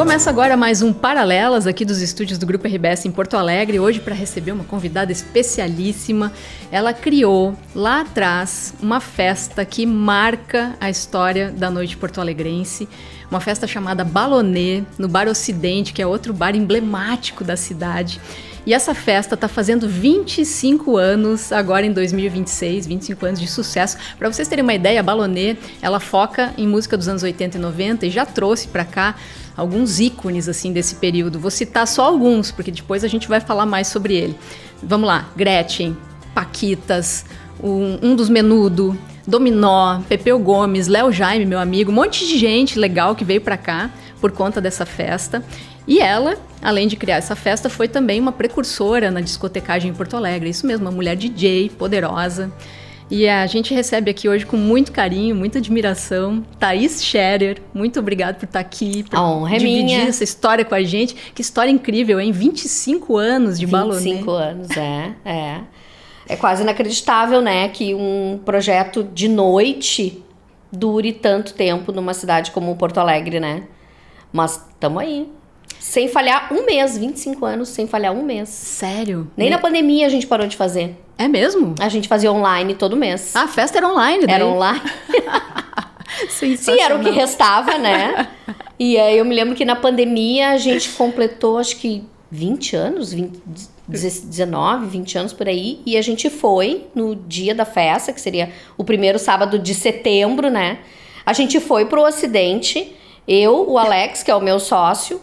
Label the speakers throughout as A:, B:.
A: Começa agora mais um Paralelas aqui dos estúdios do Grupo RBS em Porto Alegre, hoje para receber uma convidada especialíssima. Ela criou lá atrás uma festa que marca a história da noite porto-alegrense, uma festa chamada Balonê, no Bar Ocidente, que é outro bar emblemático da cidade. E essa festa está fazendo 25 anos, agora em 2026, 25 anos de sucesso. Para vocês terem uma ideia, a Balonê, ela foca em música dos anos 80 e 90 e já trouxe para cá alguns ícones assim desse período. Vou citar só alguns, porque depois a gente vai falar mais sobre ele. Vamos lá, Gretchen, Paquitas, um dos Menudo, Dominó, Pepeu Gomes, Léo Jaime, meu amigo, um monte de gente legal que veio para cá por conta dessa festa. E ela, além de criar essa festa, foi também uma precursora na discotecagem em Porto Alegre. Isso mesmo, uma mulher DJ poderosa. E a gente recebe aqui hoje com muito carinho, muita admiração, Thaís Scherer. Muito obrigada por estar aqui, por dividir essa história com a gente. Que história incrível, hein? 25 anos de Balonê.
B: 25 anos, é. É quase inacreditável, né, que um projeto de noite dure tanto tempo numa cidade como Porto Alegre, né? Mas estamos aí. Sem falhar um mês, 25 anos, sem falhar um mês.
A: Sério?
B: Nem na pandemia a gente parou de fazer.
A: É mesmo?
B: A gente fazia online todo mês.
A: Ah, a festa era online, daí?
B: Era online. Sim, era o que restava, né? E aí eu me lembro que na pandemia a gente completou, acho que 20 anos, 19, 20 anos por aí. E a gente foi no dia da festa, que seria o primeiro sábado de setembro, né? A gente foi pro Ocidente, eu, o Alex, que é o meu sócio,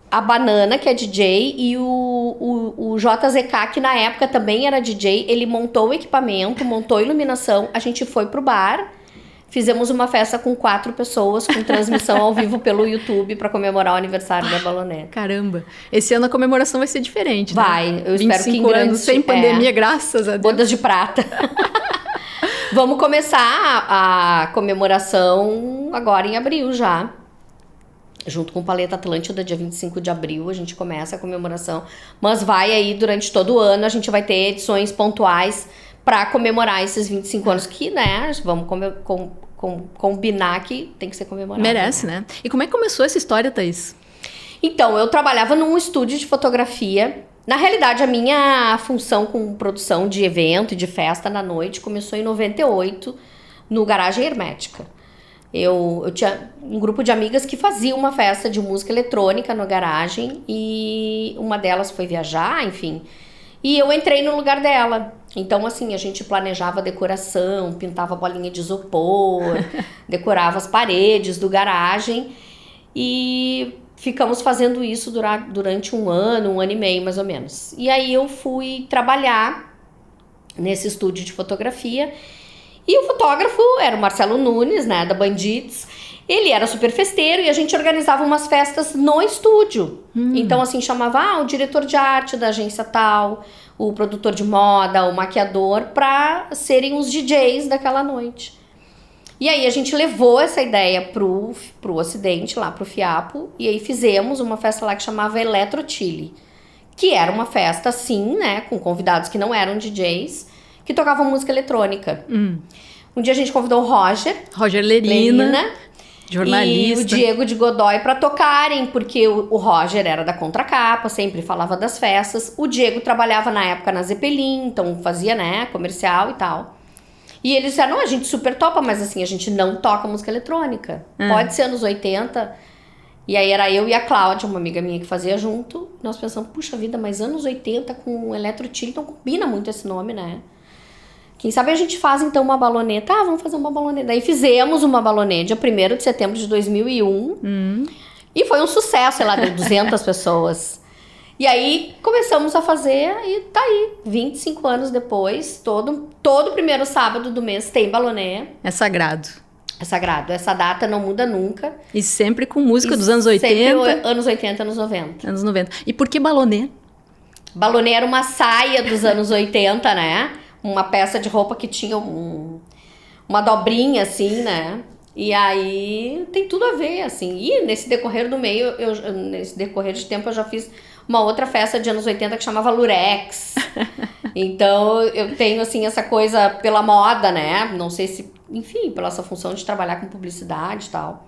B: a Banana, que é DJ, e o JZK, que na época também era DJ, ele montou o equipamento, montou a iluminação, a gente foi pro bar, fizemos uma festa com 4 pessoas, com transmissão ao vivo pelo YouTube para comemorar o aniversário da Balonê.
A: Caramba, esse ano a comemoração vai ser diferente, né?
B: Vai, eu espero que em
A: 25
B: grande,
A: anos sem pandemia, graças a Deus.
B: Bodas de prata. Vamos começar a comemoração agora em abril já. Junto com o Paleta Atlântida, dia 25 de abril, a gente começa a comemoração. Mas vai aí, durante todo o ano, a gente vai ter edições pontuais para comemorar esses 25 anos que, né, vamos combinar que tem que ser comemorado.
A: Merece, né? E como é que começou essa história, Thaís?
B: Então, eu trabalhava num estúdio de fotografia. Na realidade, a minha função com produção de evento e de festa na noite começou em 98, no Garagem Hermética. Eu tinha um grupo de amigas que fazia uma festa de música eletrônica no garagem e uma delas foi viajar, enfim. E eu entrei no lugar dela. Então, assim, a gente planejava a decoração, pintava bolinha de isopor, decorava as paredes do garagem e ficamos fazendo isso durante um ano e meio, mais ou menos. E aí eu fui trabalhar nesse estúdio de fotografia. E o fotógrafo era o Marcelo Nunes, né, da Bandits. Ele era super festeiro e a gente organizava umas festas no estúdio. Então, assim, chamava o diretor de arte da agência tal, o produtor de moda, o maquiador, pra serem os DJs daquela noite. E aí a gente levou essa ideia pro Ocidente, lá pro Fiapo, e aí fizemos uma festa lá que chamava Eletro Chile, que era uma festa, assim, né, com convidados que não eram DJs, que tocavam música eletrônica. Um dia a gente convidou o Roger Lerina,
A: jornalista,
B: e o Diego de Godoy para tocarem, porque o Roger era da Contracapa, sempre falava das festas. O Diego trabalhava na época na Zeppelin, então fazia, né, comercial e tal. E eles disseram, não, a gente super topa, mas assim, a gente não toca música eletrônica. Pode ser anos 80. E aí era eu e a Cláudia, uma amiga minha que fazia junto. Nós pensamos, puxa vida, mas anos 80 com Eletro Chile, não combina muito esse nome, né? Quem sabe a gente faz, então, uma balonê. Tá, vamos fazer uma balonê. Daí fizemos uma balonê dia 1º de setembro de 2001. E foi um sucesso, sei lá, deu 200 pessoas. E aí, começamos a fazer e tá aí. 25 anos depois, todo primeiro sábado do mês tem balonê.
A: É sagrado.
B: É sagrado. Essa data não muda nunca.
A: E sempre com música dos anos 80.
B: Sempre anos 80, anos 90.
A: Anos 90. E por que balonê?
B: Balonê era uma saia dos anos 80, né? Uma peça de roupa que tinha uma dobrinha, assim, né? E aí tem tudo a ver, assim. E nesse decorrer do meio, nesse decorrer de tempo, eu já fiz uma outra festa de anos 80 que chamava Lurex. Então eu tenho, assim, essa coisa pela moda, né? Não sei se, enfim, pela essa função de trabalhar com publicidade e tal.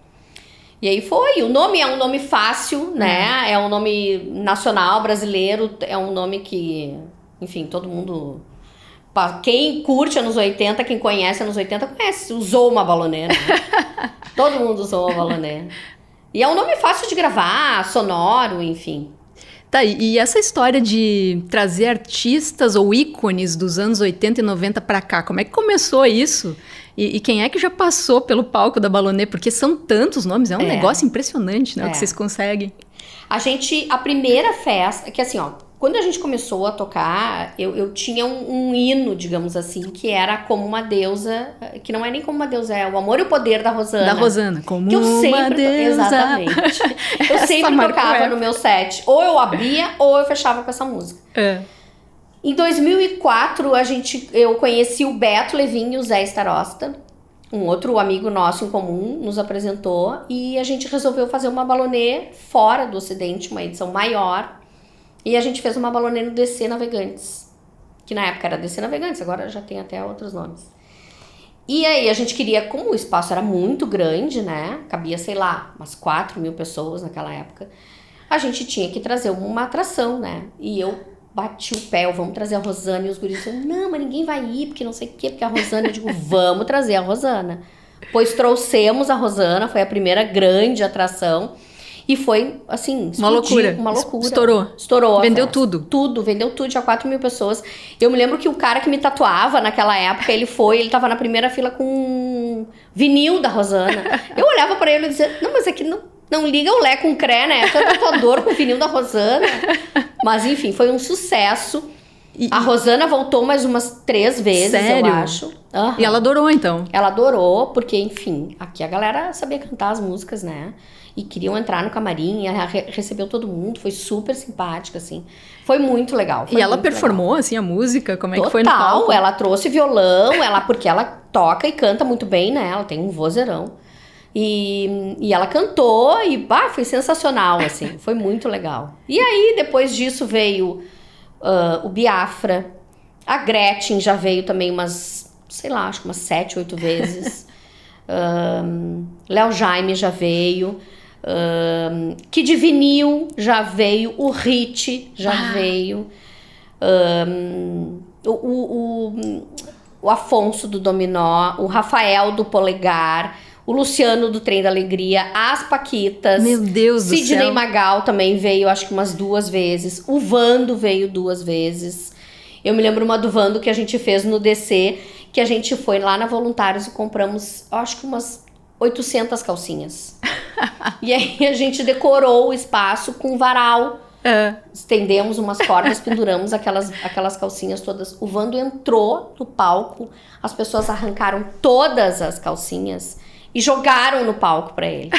B: E aí foi. O nome é um nome fácil, né? É um nome nacional, brasileiro. É um nome que, enfim, todo mundo... Quem curte anos 80, quem conhece anos 80, conhece. Usou uma Ballonê, né? Todo mundo usou uma Ballonê. E é um nome fácil de gravar, sonoro, enfim.
A: Tá, e essa história de trazer artistas ou ícones dos anos 80 e 90 pra cá, como é que começou isso? E quem é que já passou pelo palco da Ballonê? Porque são tantos nomes, é um negócio impressionante, né? O que vocês conseguem.
B: A primeira festa, que assim, ó, quando a gente começou a tocar, eu tinha um hino, digamos assim, que era Como uma Deusa, que não é nem Como uma Deusa, é o Amor e o Poder da Rosana.
A: Da Rosana, como
B: que eu
A: uma
B: sempre
A: deusa.
B: Exatamente. Eu sempre tocava no meu set. Ou eu abria, ou eu fechava com essa música. Em 2004, eu conheci o Beto Levin e o Zé Starosta. Um outro amigo nosso em comum nos apresentou. E a gente resolveu fazer uma Ballonê fora do Ocidente, uma edição maior. E a gente fez uma Ballonê no DC Navegantes. Que na época era DC Navegantes, agora já tem até outros nomes. E aí a gente queria, como o espaço era muito grande, né? Cabia, sei lá, umas 4.000 pessoas naquela época. A gente tinha que trazer uma atração, né? E eu bati o pé, vamos trazer a Rosana. E os guris disseram, não, mas ninguém vai ir, porque não sei o quê, porque a Rosana... Eu digo, vamos trazer a Rosana. Pois trouxemos a Rosana, foi a primeira grande atração. E foi, assim,
A: uma loucura. Estourou. Vendeu tudo.
B: Tudo, vendeu tudo, tinha 4.000 pessoas. Eu me lembro que o cara que me tatuava naquela época, ele tava na primeira fila com um vinil da Rosana. Eu olhava pra ele e dizia, não, mas aqui não liga o Lé com Cré, né? Tu é tatuador com o vinil da Rosana. Mas, enfim, foi um sucesso. A Rosana voltou mais umas 3 vezes,
A: sério?
B: Eu acho. Uhum.
A: E ela adorou, então?
B: Ela adorou, porque, enfim, aqui a galera sabia cantar as músicas, né? E queriam entrar no camarim, ela recebeu todo mundo, foi super simpática, assim. Foi muito legal.
A: E ela performou, legal. Assim, a música? Como é que foi no palco?
B: Total, ela trouxe violão, porque ela toca e canta muito bem, né? Ela tem um vozeirão. E ela cantou e, foi sensacional, assim. Foi muito legal. E aí, depois disso, veio o Biafra. A Gretchen já veio também umas, sei lá, acho que umas 7, 8 vezes. Léo Jaime já veio. Kid Vinil já veio. O Hit já veio. O Afonso do Dominó. O Rafael do Polegar. O Luciano do Trem da Alegria. As Paquitas.
A: Meu Deus do céu.
B: Sidney Magal também veio, acho que umas 2 vezes. O Vando veio 2 vezes. Eu me lembro uma do Vando que a gente fez no DC, que a gente foi lá na Voluntários e compramos, acho que umas 800 calcinhas. E aí a gente decorou o espaço com varal. Estendemos umas cordas, penduramos aquelas calcinhas todas. O Vando entrou no palco, as pessoas arrancaram todas as calcinhas e jogaram no palco pra ele.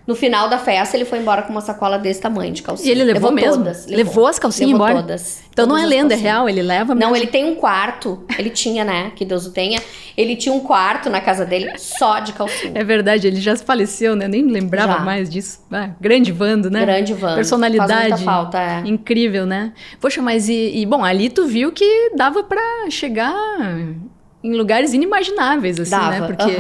B: No final da festa, ele foi embora com uma sacola desse tamanho de calcinha.
A: E ele levou mesmo?
B: Todas.
A: Levou as calcinhas embora?
B: Todas.
A: Então não é lenda, é real? Ele leva mesmo?
B: Não, ele tem um quarto. Ele tinha, né? Que Deus o tenha. Ele tinha um quarto na casa dele só de calcinha.
A: É verdade, ele já faleceu, né? Eu nem lembrava mais disso. Grande Vando, né?
B: Grande Vando.
A: Personalidade.
B: Faz muita falta,
A: incrível, né? Poxa, mas bom, ali tu viu que dava pra chegar em lugares inimagináveis, assim, né? Porque...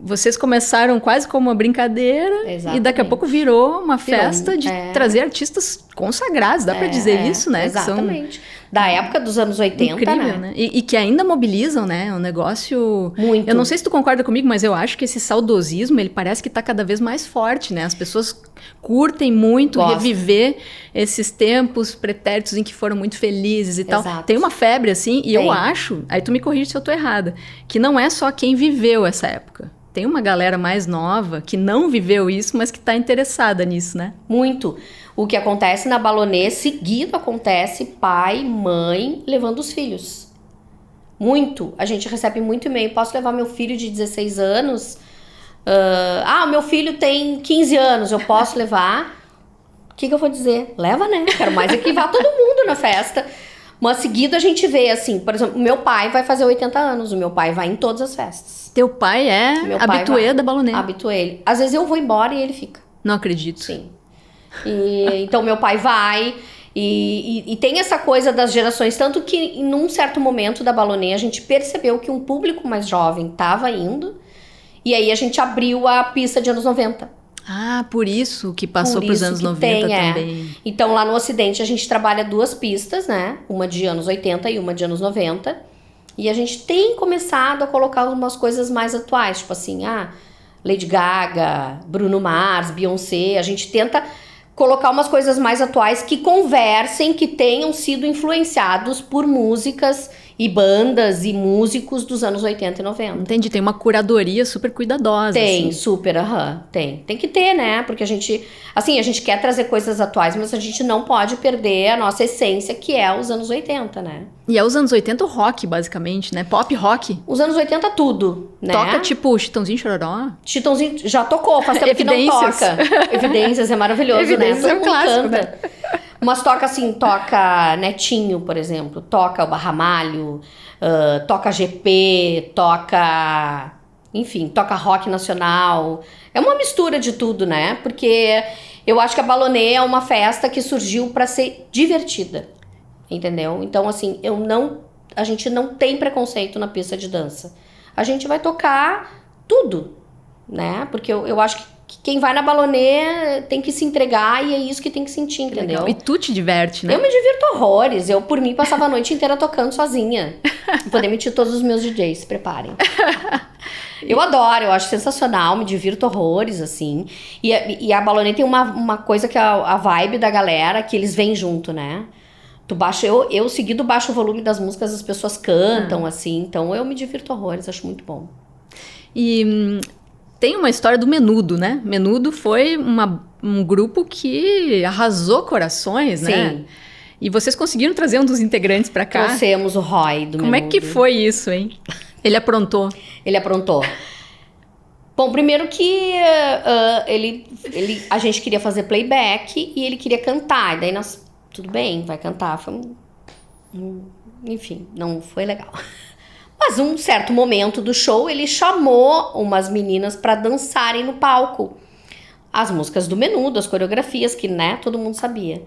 A: Vocês começaram quase como uma brincadeira. Exatamente. E daqui a pouco virou uma festa de trazer artistas consagrados, dá pra dizer isso, né?
B: Exatamente. Da época dos anos 80,
A: incrível, né? E que ainda mobilizam, né? É um negócio...
B: Muito.
A: Eu não sei se tu concorda comigo, mas eu acho que esse saudosismo, ele parece que tá cada vez mais forte, né? As pessoas curtem muito reviver esses tempos pretéritos em que foram muito felizes e tal. Tem uma febre, assim, e eu acho, aí tu me corrige se eu tô errada, que não é só quem viveu essa época. Tem uma galera mais nova que não viveu isso, mas que tá interessada nisso, né?
B: Muito. O que acontece na Ballonê, seguido acontece pai, mãe, levando os filhos. Muito. A gente recebe muito e-mail. Posso levar meu filho de 16 anos? O meu filho tem 15 anos, eu posso levar? O que eu vou dizer? Leva, né? Quero mais é que vá todo mundo na festa. Mas seguido a gente vê, assim, por exemplo, o meu pai vai fazer 80 anos, o meu pai vai em todas as festas.
A: Teu pai é habituê da Ballonê?
B: Habituê. Às vezes eu vou embora e ele fica.
A: Não acredito.
B: Sim. Então meu pai vai e tem essa coisa das gerações, tanto que em um certo momento da Ballonê a gente percebeu que um público mais jovem estava indo e aí a gente abriu a pista de anos 90.
A: Ah, por isso que passou
B: Por
A: para os
B: isso
A: anos
B: que
A: 90
B: tem,
A: também.
B: Então, lá no Ocidente, a gente trabalha 2 pistas, né? Uma de anos 80 e uma de anos 90. E a gente tem começado a colocar umas coisas mais atuais, tipo assim, Lady Gaga, Bruno Mars, Beyoncé. A gente tenta colocar umas coisas mais atuais que conversem, que tenham sido influenciados por músicas e bandas e músicos dos anos 80 e 90.
A: Entendi, tem uma curadoria super cuidadosa.
B: Tem,
A: assim.
B: super, tem. Tem que ter, né? Porque a gente quer trazer coisas atuais, mas a gente não pode perder a nossa essência, que é os anos 80, né?
A: E é os anos 80 o rock, basicamente, né? Pop rock.
B: Os anos 80 tudo, né?
A: Toca tipo Chitãozinho Chororó.
B: Chitãozinho já tocou, faz tempo que não
A: Evidências.
B: toca. Evidências é maravilhoso,
A: Evidências
B: né?
A: é um
B: Todo mundo
A: clássico,
B: canta. Mas toca assim, toca Netinho, por exemplo, toca o Barramalho, toca GP, toca... Enfim, toca rock nacional. É uma mistura de tudo, né? Porque eu acho que a Balonê é uma festa que surgiu pra ser divertida. Entendeu? Então, assim, a gente não tem preconceito na pista de dança. A gente vai tocar tudo, né? Porque eu acho que quem vai na Balonê tem que se entregar e é isso que tem que sentir, entendeu?
A: Legal. E tu te diverte, né?
B: Eu me divirto horrores. Eu, por mim, passava a noite inteira tocando sozinha. Vou demitir todos os meus DJs, se preparem. Eu adoro, eu acho sensacional, me divirto horrores, assim. E a Balonê tem uma coisa que é a vibe da galera, que eles vêm junto, né? Tu baixa, eu seguido baixo o volume das músicas, as pessoas cantam, assim. Então eu me divirto horrores, acho muito bom.
A: E tem uma história do Menudo, né? Menudo foi um grupo que arrasou corações, né?
B: Sim.
A: E vocês conseguiram trazer um dos integrantes pra cá?
B: Trouxemos o Roy do
A: Como é que foi isso, hein? Ele aprontou.
B: Ele aprontou. Bom, primeiro que a gente queria fazer playback e ele queria cantar. E daí nós, tudo bem, vai cantar. Foi enfim, não foi legal. Mas um certo momento do show, ele chamou umas meninas pra dançarem no palco. As músicas do Menudo, as coreografias que, né, todo mundo sabia.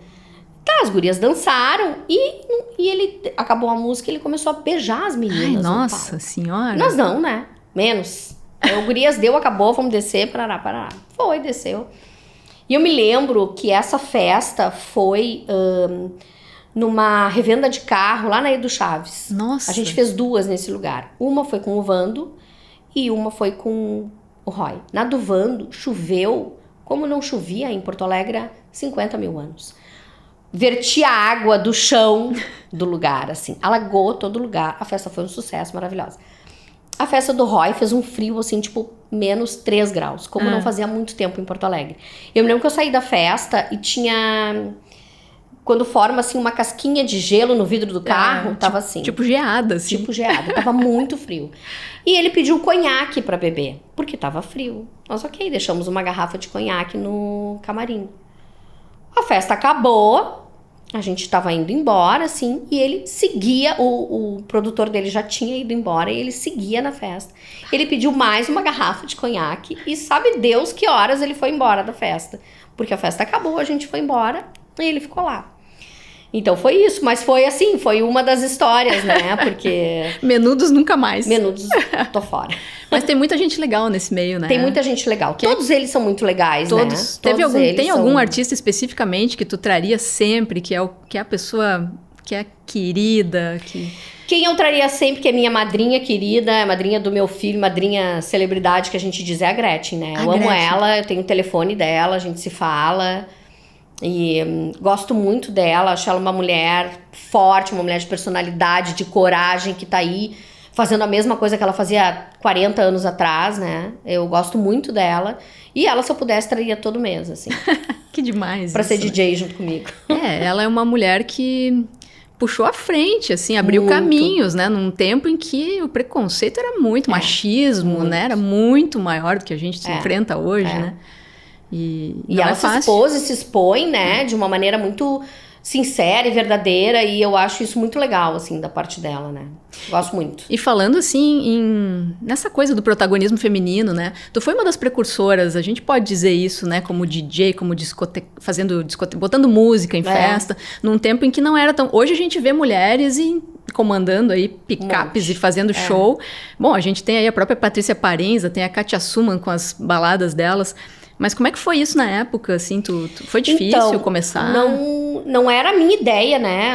B: Tá, as gurias dançaram e ele acabou a música e ele começou a beijar as meninas.
A: Ai, nossa senhora.
B: Nós não, né? Menos. O gurias deu, acabou, vamos descer, parará. Foi, desceu. E eu me lembro que essa festa foi numa revenda de carro lá na Edu Chaves.
A: Nossa.
B: A gente fez 2 nesse lugar. Uma foi com o Vando e uma foi com o Roy. Na do Vando, choveu como não chovia em Porto Alegre há 50 mil anos. Vertia água do chão do lugar, assim. Alagou todo lugar. A festa foi um sucesso, maravilhosa. A festa do Roy fez um frio, assim, tipo, menos 3 graus. Como não fazia muito tempo em Porto Alegre. Eu me lembro que eu saí da festa e tinha... Quando forma, assim, uma casquinha de gelo no vidro do carro, tava assim.
A: Tipo geada, assim.
B: Tipo geada. Tava muito frio. E ele pediu conhaque pra beber, porque tava frio. Nós, ok, deixamos uma garrafa de conhaque no camarim. A festa acabou, a gente tava indo embora, assim, e ele seguia, o produtor dele já tinha ido embora e ele seguia na festa. Ele pediu mais uma garrafa de conhaque e sabe Deus que horas ele foi embora da festa. Porque a festa acabou, a gente foi embora e ele ficou lá. Então foi isso, mas foi assim, foi uma das histórias, né? Porque...
A: Menudos nunca mais.
B: Menudos, tô fora.
A: Mas tem muita gente legal nesse meio, né?
B: Tem muita gente legal. Todos eles são muito legais,
A: Todos.
B: né?
A: Tem algum artista especificamente que tu traria sempre, que é a pessoa que é querida, que...
B: Quem eu traria sempre, que é minha madrinha querida, é madrinha do meu filho, madrinha celebridade, que a gente diz, é a Gretchen, né? Eu amo ela, eu tenho o telefone dela, a gente se fala... E gosto muito dela, acho ela uma mulher forte, uma mulher de personalidade, de coragem, que tá aí fazendo a mesma coisa que ela fazia 40 anos atrás, né? Eu gosto muito dela. E ela, se eu pudesse, traria todo mês, assim.
A: Que demais
B: pra
A: isso,
B: ser DJ junto comigo.
A: Ela é uma mulher que puxou à frente, assim, abriu
B: Muito.
A: Caminhos, né? Num tempo em que o preconceito era muito, machismo,
B: muito.
A: né? Era muito maior do que a gente se enfrenta hoje, né? E
B: ela se expôs e se expõe, né, de uma maneira muito sincera e verdadeira, e eu acho isso muito legal, assim, da parte dela, né? Gosto muito.
A: E falando, assim, nessa coisa do protagonismo feminino, né? Tu foi uma das precursoras, a gente pode dizer isso, né? Como DJ, como botando música em festa, num tempo em que não era tão... Hoje a gente vê mulheres comandando aí picapes e fazendo show. Bom, a gente tem aí a própria Patrícia Parenza, tem a Katia Suman com as baladas delas. Mas como é que foi isso na época, assim? Foi difícil
B: Então,
A: começar?
B: não era a minha ideia, né?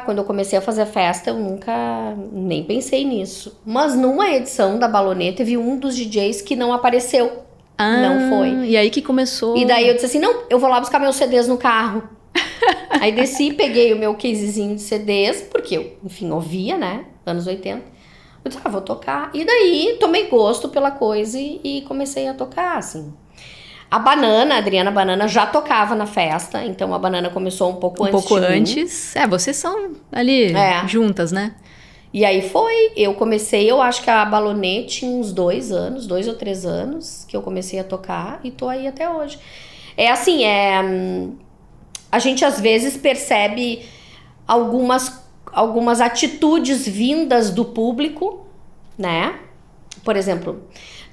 B: Quando eu comecei a fazer festa, eu nunca nem pensei nisso. Mas numa edição da Balonê, teve um dos DJs que não apareceu. Não foi.
A: E aí que começou.
B: E daí eu disse assim, não, eu vou lá buscar meus CDs no carro. Aí desci, peguei o meu casezinho de CDs, porque eu, enfim, ouvia, né? Anos 80. Eu disse, vou tocar. E daí tomei gosto pela coisa e comecei a tocar, assim. A Adriana Banana, já tocava na festa, então a Banana começou um pouco antes de mim.
A: antes. Vocês são ali juntas, né?
B: E aí eu comecei, eu acho que a Balonê tinha uns 2 ou 3 anos que eu comecei a tocar e tô aí até hoje. A gente às vezes percebe algumas atitudes vindas do público, né? Por exemplo,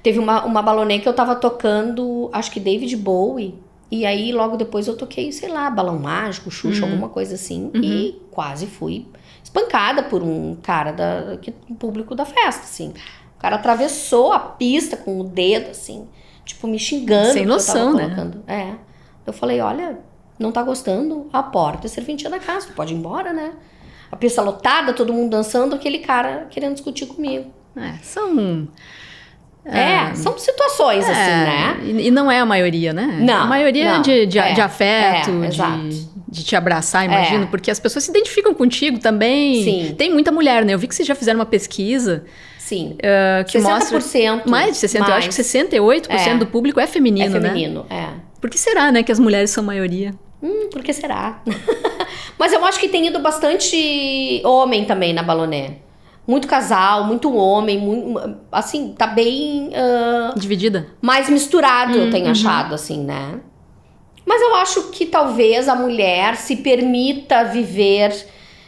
B: teve uma Balonê que eu tava tocando, acho que David Bowie, e aí logo depois eu toquei, sei lá, Balão Mágico, Xuxa, alguma coisa assim, e quase fui espancada por um cara do público da festa, assim. O cara atravessou a pista com o dedo, assim, tipo, me xingando.
A: Sem noção, né?
B: Eu falei, olha, não tá gostando? A porta é serventia da casa, tu pode ir embora, né? A pista lotada, todo mundo dançando, aquele cara querendo discutir comigo.
A: São
B: situações, assim, né?
A: E não é a maioria, né?
B: Não.
A: A maioria
B: não,
A: de afeto,
B: exato.
A: de te abraçar, imagino, porque as pessoas se identificam contigo também.
B: Sim.
A: Tem muita mulher, né? Eu vi que vocês já fizeram uma pesquisa.
B: Sim.
A: Que
B: 60%.
A: Mostra mais de 60%. Eu acho que 68% do público é feminino, né?
B: É feminino, né?
A: Por que será, né, que as mulheres são maioria?
B: Por que será? Mas eu acho que tem ido bastante homem também na Balonê. Muito casal, muito homem, assim, tá bem...
A: Dividida?
B: Mais misturado, eu tenho achado, assim, né? Mas eu acho que talvez a mulher se permita viver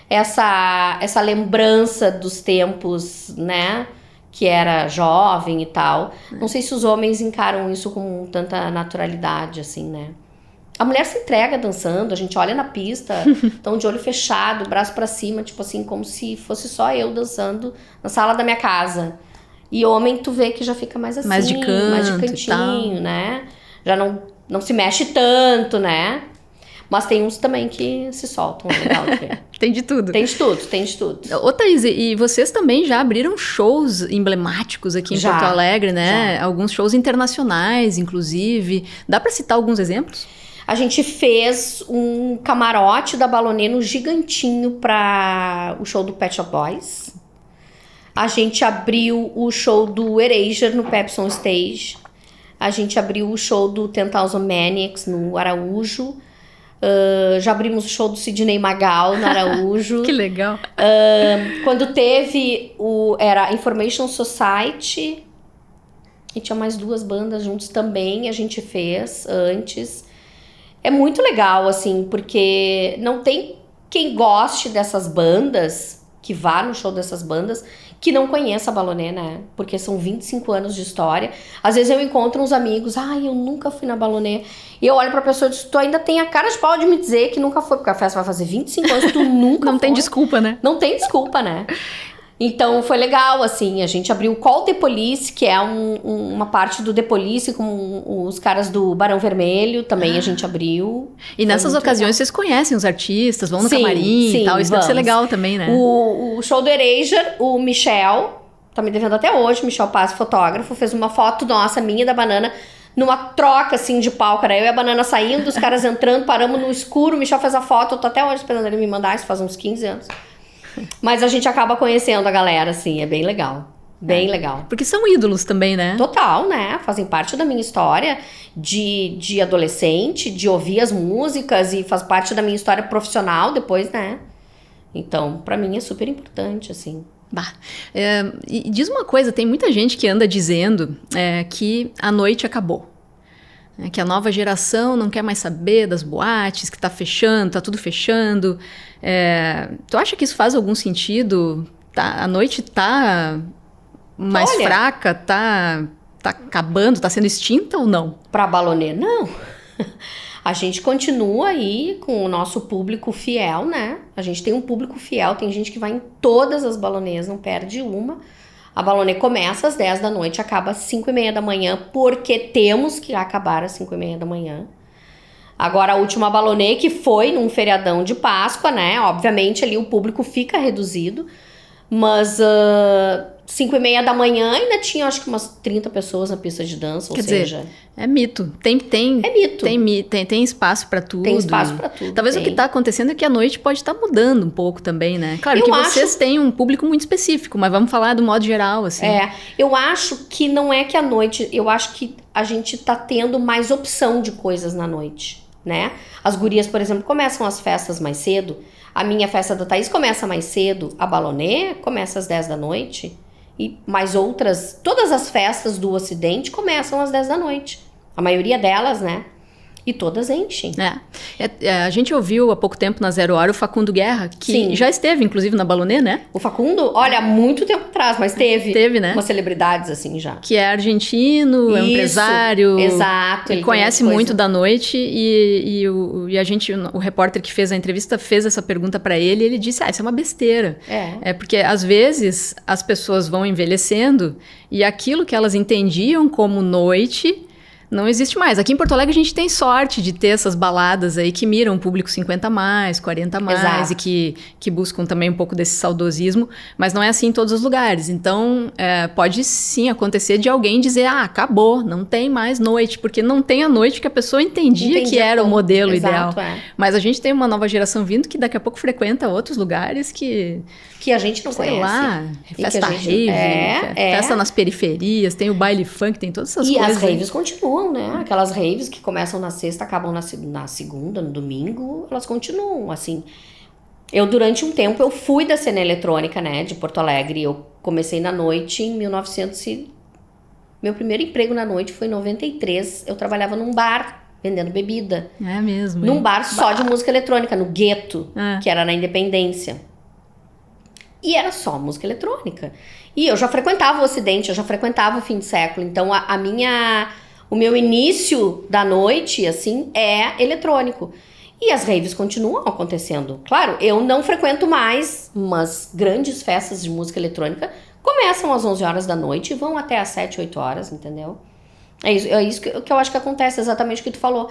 B: essa lembrança dos tempos, né? Que era jovem e tal. Não sei se os homens encaram isso com tanta naturalidade, assim, né? A mulher se entrega dançando, a gente olha na pista, estão de olho fechado, braço pra cima, tipo assim, como se fosse só eu dançando na sala da minha casa. E homem, tu vê que já fica mais assim,
A: mais de
B: cantinho, né? Já não se mexe tanto, né? Mas tem uns também que se soltam, é legal de ver.
A: Tem de tudo.
B: Tem de tudo.
A: Ô, Thaís, e vocês também já abriram shows emblemáticos aqui em Porto Alegre, né? Já. Alguns shows internacionais, inclusive. Dá pra citar alguns exemplos?
B: A gente fez um camarote da Balonê no Gigantinho para o show do Pet Shop Boys. A gente abriu o show do Erasure no Pepsi On Stage. A gente abriu o show do 10,000 Maniacs no Araújo. Já abrimos o show do Sidney Magal no Araújo.
A: Que legal.
B: Quando teve era Information Society, e tinha mais 2 bandas juntos também, a gente fez antes. É muito legal, assim, porque não tem quem goste dessas bandas, que vá no show dessas bandas, que não conheça a Balonê, né? Porque são 25 anos de história. Às vezes eu encontro uns amigos, eu nunca fui na Balonê. E eu olho pra pessoa e digo, tu ainda tem a cara de pau de me dizer que nunca foi, porque a festa vai fazer 25 anos, tu nunca
A: Não
B: foi.
A: tem desculpa, né?
B: Não tem desculpa, né? Então foi legal, assim, a gente abriu o Call The Police, que é uma parte do The Police com os caras do Barão Vermelho, também a gente abriu.
A: E nessas ocasiões vocês conhecem os artistas, vão no camarim e tal, isso deve ser legal também, né?
B: O show do Erasure, o Michel, tá me devendo até hoje, o Michel Paz, fotógrafo, fez uma foto nossa, minha e da Banana, numa troca, assim, de palco, era eu e a Banana saindo, os caras entrando, paramos no escuro, o Michel fez a foto, eu tô até hoje esperando ele me mandar, isso faz uns 15 anos. Mas a gente acaba conhecendo a galera, assim, é bem legal. Bem legal.
A: Porque são ídolos também, né?
B: Total, né? Fazem parte da minha história de adolescente, de ouvir as músicas e faz parte da minha história profissional depois, né? Então, pra mim é super importante, assim.
A: E diz uma coisa, tem muita gente que anda dizendo que a noite acabou. Que a nova geração não quer mais saber das boates, que tá fechando, tá tudo fechando. Tu acha que isso faz algum sentido? A noite tá mais fraca, tá acabando, tá sendo extinta ou não?
B: Pra Balonê, não. A gente continua aí com o nosso público fiel, né? A gente tem um público fiel, tem gente que vai em todas as balonês, não perde uma. A Balonê começa às 10 da noite, acaba às 5:30 da manhã, porque temos que acabar às 5:30 da manhã. Agora, a última Balonê, que foi num feriadão de Páscoa, né? Obviamente, ali o público fica reduzido, mas 5:30 da manhã ainda tinha, acho que umas 30 pessoas na pista de dança,
A: Quer dizer, é mito. Tem
B: mito.
A: Tem espaço pra tudo.
B: Tem espaço pra tudo.
A: Talvez o que tá acontecendo é que a noite pode estar mudando um pouco também, né? Claro que vocês têm um público muito específico, mas vamos falar do modo geral, assim.
B: Eu acho que não é que a noite... Eu acho que a gente tá tendo mais opção de coisas na noite, né? As gurias, por exemplo, começam as festas mais cedo. A minha festa da Thaís começa mais cedo. A Balonê começa às 10 da noite. E mais outras, todas as festas do Ocidente começam às 10 da noite. A maioria delas, né? E todas enchem.
A: A gente ouviu há pouco tempo na Zero Hora o Facundo Guerra, que já esteve, inclusive, na Balonê, né?
B: O Facundo, olha, há muito tempo atrás, mas teve,
A: né?
B: Umas celebridades, assim, já.
A: Que é argentino, é um empresário.
B: Exato.
A: Ele conhece muito da noite e o repórter que fez a entrevista fez essa pergunta pra ele e ele disse, isso é uma besteira. É porque, às vezes, as pessoas vão envelhecendo e aquilo que elas entendiam como noite... não existe mais. Aqui em Porto Alegre a gente tem sorte de ter essas baladas aí que miram o público 50 a mais, 40 a mais. Exato. E que buscam também um pouco desse saudosismo, mas não é assim em todos os lugares. Então, pode sim acontecer de alguém dizer, acabou, não tem mais noite, porque não tem a noite que a pessoa entendia que era o modelo ideal. Mas a gente tem uma nova geração vindo que daqui a pouco frequenta outros lugares que
B: a gente não conhece.
A: Sei lá, festa rave, festa nas periferias, tem o baile funk, tem todas essas coisas.
B: E as raves continuam, né? Aquelas raves que começam na sexta, acabam na segunda, no domingo, elas continuam, assim. Eu, durante um tempo, eu fui da cena eletrônica, né, de Porto Alegre. Eu comecei na noite em 1900 Meu primeiro emprego na noite foi em 93. Eu trabalhava num bar, vendendo bebida.
A: É mesmo.
B: Num bar só de música eletrônica, no Gueto, que era na Independência. E era só música eletrônica. E eu já frequentava o Ocidente, eu já frequentava o fim de século. Então, o meu início da noite, assim, é eletrônico. E as raves continuam acontecendo. Claro, eu não frequento mais, mas grandes festas de música eletrônica começam às 11 horas da noite e vão até às 7, 8 horas, entendeu? É isso que eu acho que acontece, exatamente o que tu falou.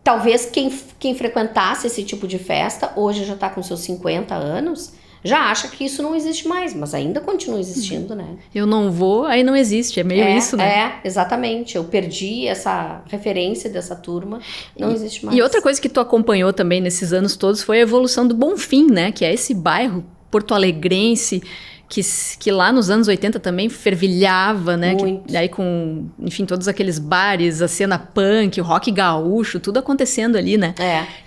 B: Talvez quem frequentasse esse tipo de festa, hoje já tá com seus 50 anos... já acha que isso não existe mais, mas ainda continua existindo, né?
A: Eu não vou, aí não existe, é meio isso, né?
B: Exatamente. Eu perdi essa referência dessa turma, não existe mais.
A: E outra coisa que tu acompanhou também nesses anos todos foi a evolução do Bonfim, né? Que é esse bairro porto-alegrense que lá nos anos 80 também fervilhava, né? Aí com, enfim, todos aqueles bares, a cena punk, o rock gaúcho, tudo acontecendo ali, né?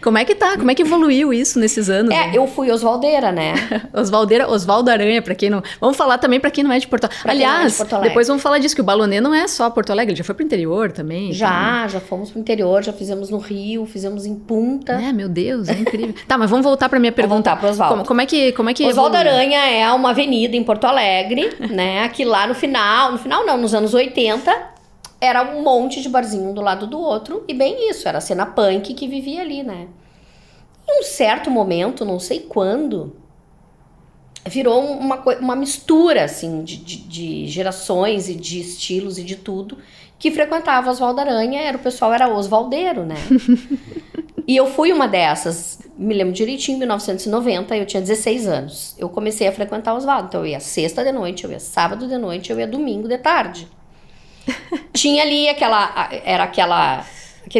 A: Como é que tá? Como é que evoluiu isso nesses anos? Né?
B: Eu fui osvaldeira, né?
A: Osvaldo Aranha, pra quem não... Vamos falar também pra quem não é de Porto Alegre. Aliás, depois vamos falar disso, que o Balonê não é só Porto Alegre, ele já foi pro interior também.
B: Já fomos pro interior, já fizemos no Rio, fizemos em Punta.
A: Meu Deus, é incrível. Tá, mas vamos voltar pra minha pergunta.
B: Vamos voltar pro Osvaldo.
A: Como é que
B: Osvaldo Aranha é uma avenida em Porto Alegre, né, que lá nos anos 80, era um monte de barzinho um do lado do outro, e bem isso, era a cena punk que vivia ali, né. Em um certo momento, não sei quando, virou uma mistura, assim, de gerações e de estilos e de tudo, que frequentava Osvaldo Aranha, o pessoal era osvaldeiro, né. E eu fui uma dessas, me lembro direitinho, em 1990, eu tinha 16 anos. Eu comecei a frequentar Osvaldo, então eu ia sexta de noite, eu ia sábado de noite, eu ia domingo de tarde. Tinha ali aquele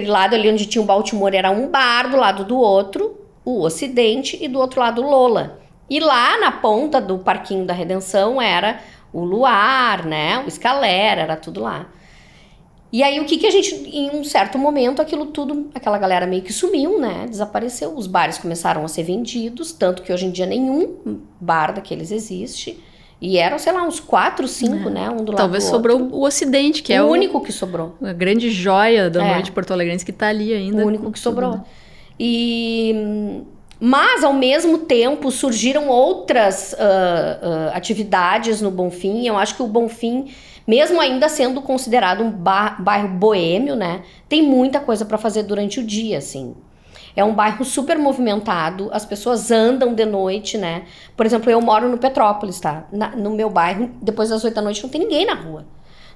B: lado ali onde tinha o Baltimore, era um bar do lado do outro, o Ocidente, e do outro lado o Lola. E lá na ponta do Parquinho da Redenção era o Luar, né, o Scalera, era tudo lá. E aí, o que a gente, em um certo momento, aquela galera meio que sumiu, né? Desapareceu. Os bares começaram a ser vendidos, tanto que hoje em dia nenhum bar daqueles existe. E eram, sei lá, uns 4, 5, né? Um do lado do outro.
A: Talvez sobrou o Ocidente, que é o
B: único que sobrou.
A: A grande joia da noite porto-alegrense que tá ali ainda.
B: O único que sobrou. Mas, ao mesmo tempo, surgiram outras atividades no Bonfim. Eu acho que o Bonfim, mesmo ainda sendo considerado um bairro boêmio, né, tem muita coisa para fazer durante o dia, assim. É um bairro super movimentado, as pessoas andam de noite, né? Por exemplo, eu moro no Petrópolis, tá? No meu bairro, depois das 8 da noite não tem ninguém na rua.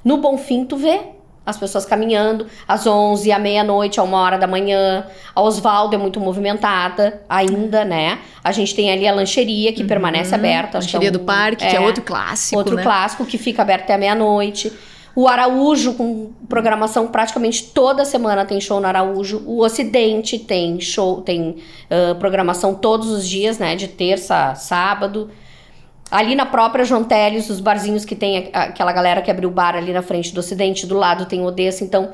B: No Bonfim tu vê as pessoas caminhando às 11, à meia-noite, a 1h da manhã. A Osvaldo é muito movimentada ainda, né? A gente tem ali a lancheria que permanece aberta.
A: Lancheria do Parque, que é outro clássico,
B: outro clássico que fica aberto até a meia-noite. O Araújo, com programação praticamente toda semana tem show no Araújo. O Ocidente tem show, tem programação todos os dias, né? De terça a sábado. Ali na própria João Teles, os barzinhos que tem aquela galera que abriu o bar ali na frente do Ocidente, do lado tem o Odessa. Então,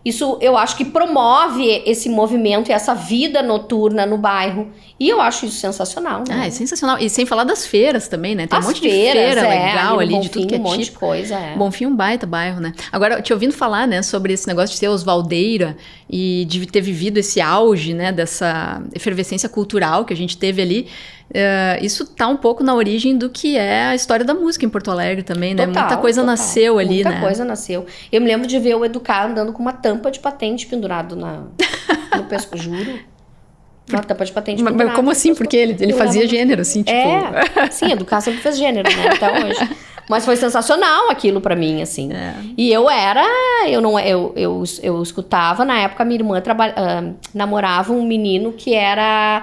B: isso eu acho que promove esse movimento e essa vida noturna no bairro. E eu acho isso sensacional, né?
A: É sensacional. E sem falar das feiras também, né? Tem
B: As
A: um monte
B: feiras,
A: de feira legal ali,
B: Bonfim,
A: de tudo que é
B: um monte
A: tipo.
B: de coisa,
A: Bonfim é um baita bairro, né? Agora, te ouvindo falar, né, sobre esse negócio de ser osvaldeira e de ter vivido esse auge, né, dessa efervescência cultural que a gente teve ali, isso tá um pouco na origem do que é a história da música em Porto Alegre também, né? Muita coisa nasceu ali, né?
B: Muita coisa nasceu. Eu me lembro de ver o Educar andando com uma tampa de patente pendurado no pescoço, juro. Uma tampa de patente pendurada.
A: Mas como assim? Porque ele fazia gênero, assim, tipo...
B: Sim, Educar sempre fez gênero, né? Até hoje. Mas foi sensacional aquilo pra mim, assim. E eu escutava, na época, minha irmã namorava um menino que era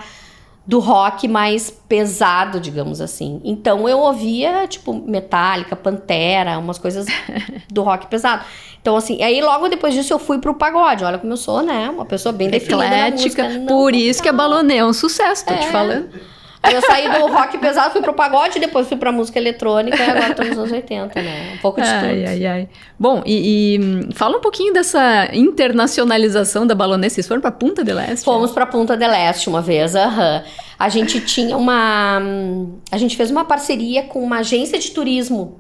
B: do rock mais pesado, digamos assim. Então eu ouvia, tipo, Metallica, Pantera, umas coisas do rock pesado. Então, assim, aí logo depois disso eu fui pro pagode. Olha como eu sou, né? Uma pessoa bem definida na música.
A: Por isso que a Balonê é um sucesso, tô te falando.
B: Aí eu saí do rock pesado, fui pro pagode, depois fui pra música eletrônica e agora tô nos anos 80, né? Um pouco de tudo.
A: Bom, e fala um pouquinho dessa internacionalização da Balonê. Vocês foram pra Punta del Este?
B: Fomos pra Punta del Este uma vez, A gente tinha a gente fez uma parceria com uma agência de turismo.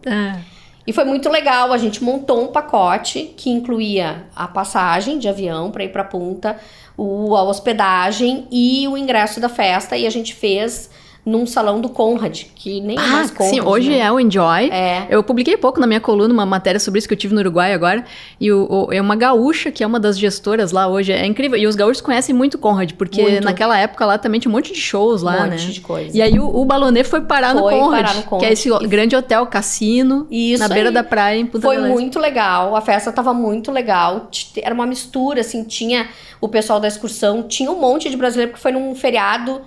B: E foi muito legal, a gente montou um pacote que incluía a passagem de avião para ir para Punta, a hospedagem e o ingresso da festa. E a gente fez num salão do Conrad, que nem é mais Conrad.
A: Sim, hoje é o Enjoy. Eu publiquei pouco na minha coluna uma matéria sobre isso que eu tive no Uruguai agora. E é uma gaúcha, que é uma das gestoras lá hoje. É incrível. E os gaúchos conhecem muito Conrad, porque naquela época lá também tinha um monte de shows lá, né? Um monte
B: de coisa.
A: E aí o Balonê foi parar no Conrad, que é esse grande hotel, cassino, na beira da praia em Punta del Este.
B: Foi muito legal, a festa tava muito legal. Era uma mistura, assim, tinha o pessoal da excursão, tinha um monte de brasileiro, porque foi num feriado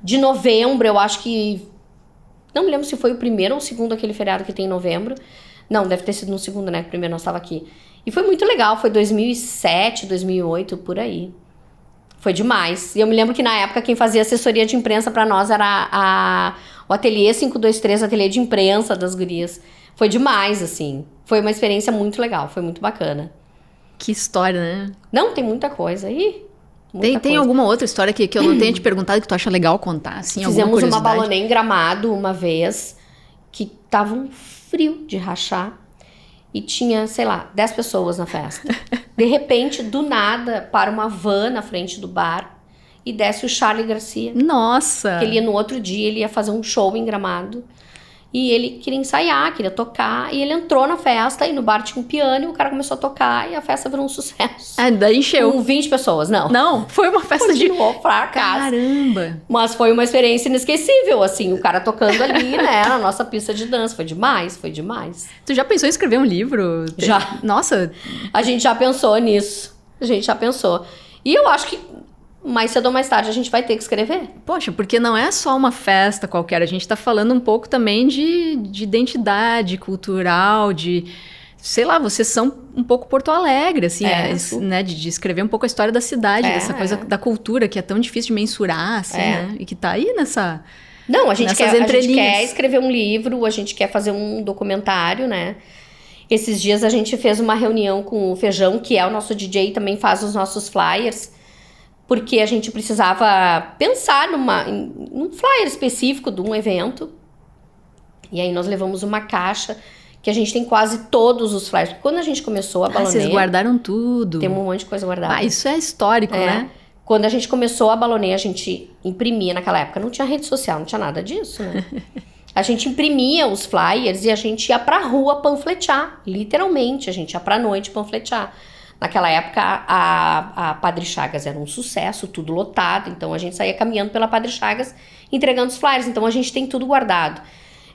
B: de novembro. Eu acho que... Não me lembro se foi o primeiro ou o segundo aquele feriado que tem em novembro. Não, deve ter sido no segundo, né? O primeiro nós estava aqui. E foi muito legal. Foi 2007, 2008, por aí. Foi demais. E eu me lembro que na época quem fazia assessoria de imprensa pra nós era o Ateliê 523, o ateliê de imprensa das gurias. Foi demais, assim. Foi uma experiência muito legal. Foi muito bacana.
A: Que história, né?
B: Não, tem muita coisa aí.
A: Tem alguma outra história que eu não tenha te perguntado que tu acha legal contar? Assim,
B: fizemos uma Balonê em Gramado uma vez, que tava um frio de rachar e tinha, sei lá, 10 pessoas na festa. De repente, do nada, para uma van na frente do bar e desce o Charly Garcia.
A: Nossa!
B: Que ele ia no outro dia, ele ia fazer um show em Gramado. E ele queria ensaiar, queria tocar. E ele entrou na festa e no bar tinha um piano e o cara começou a tocar e a festa virou um sucesso.
A: Daí encheu.
B: Com 20 pessoas, não.
A: Não, foi uma festa
B: Continuou pra casa.
A: Caramba!
B: Mas foi uma experiência inesquecível, assim, o cara tocando ali, né, na nossa pista de dança. Foi demais, foi demais.
A: Tu já pensou em escrever um livro?
B: Já.
A: Nossa!
B: A gente já pensou nisso. A gente já pensou. E eu acho que mais cedo ou mais tarde a gente vai ter que escrever.
A: Poxa, porque não é só uma festa qualquer, a gente tá falando um pouco também de identidade cultural, de... Sei lá, vocês são um pouco Porto Alegre, assim, né? De escrever um pouco a história da cidade, dessa coisa da cultura, que é tão difícil de mensurar, assim, né? E que tá aí nessa...
B: Não, a gente quer escrever um livro, a gente quer fazer um documentário, né? Esses dias a gente fez uma reunião com o Feijão, que é o nosso DJ e também faz os nossos flyers, porque a gente precisava pensar num flyer específico de um evento. E aí nós levamos uma caixa, que a gente tem quase todos os flyers. Porque quando a gente começou a Balonê...
A: Vocês guardaram tudo.
B: Tem um monte de coisa guardada.
A: Isso é histórico, né?
B: Quando a gente começou a Balonê, a gente imprimia naquela época. Não tinha rede social, não tinha nada disso, né? A gente imprimia os flyers e a gente ia pra rua panfletear. Literalmente, a gente ia pra noite panfletear. Naquela época, a Padre Chagas era um sucesso, tudo lotado. Então, a gente saía caminhando pela Padre Chagas, entregando os flyers. Então, a gente tem tudo guardado.